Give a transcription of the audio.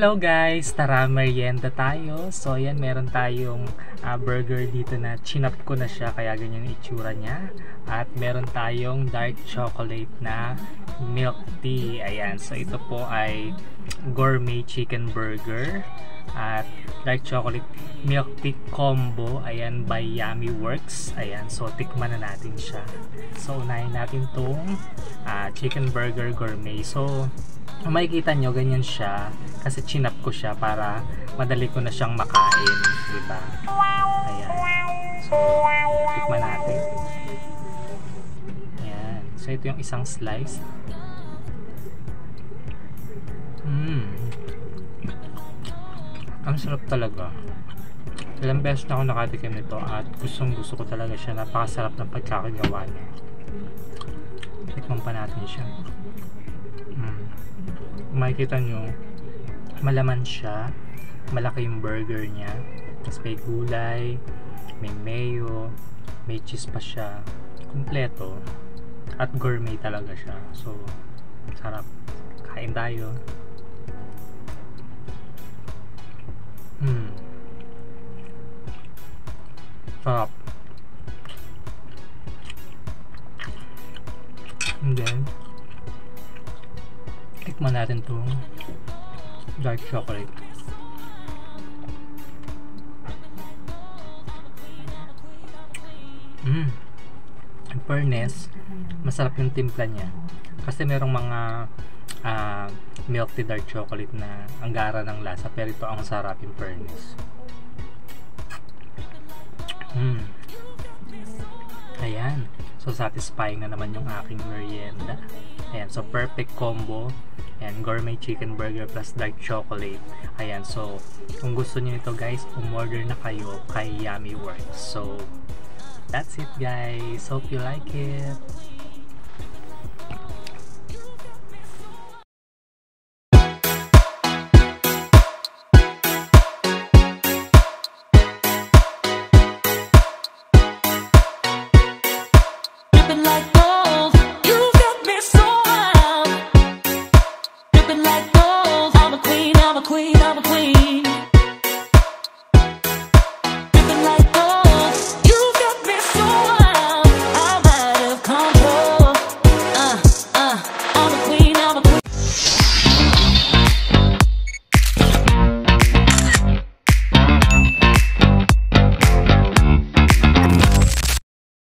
Hello guys! Tara, merienda tayo. So ayan, meron tayong burger dito na chinap ko na siya kaya ganyan yung itsura niya. At meron tayong dark chocolate na milk tea. Ayan, so ito po ay gourmet chicken burger at dark chocolate milk tea combo. Ayan, by Yummy Works. Ayan, so tikman na natin siya. So unahin natin tong chicken burger gourmet. So kung makikita nyo, ganyan siya kasi chinap ko siya para madali ko na siyang makain, diba? Ayan. So, tikman natin. Ayan. So, ito yung isang slice. Ang sarap talaga. Ilang beses na ako nakatikim nito at gustong gusto ko talaga siya. Napakasarap ng pagkakagawa niya. Tikman pa natin siya. Makikita nyo, malaman siya, malaki yung burger niya, tapos may gulay, may mayo, may cheese pa siya, kumpleto, at gourmet talaga siya. So, sarap. Kain tayo. Sarap. And then tikman natin itong dark chocolate. In fairness, masarap yung timpla niya kasi merong mga milk tea dark chocolate na ang gara ng lasa, pero ito ang sarap in fairness. Ayan, so satisfying na naman yung aking merienda. Ayan, so perfect combo. Ayan, gourmet chicken burger plus dark chocolate. Ayan, so kung gusto niyo ito guys, umorder na kayo kay Yummy Works. So that's it guys. Hope you like it. Like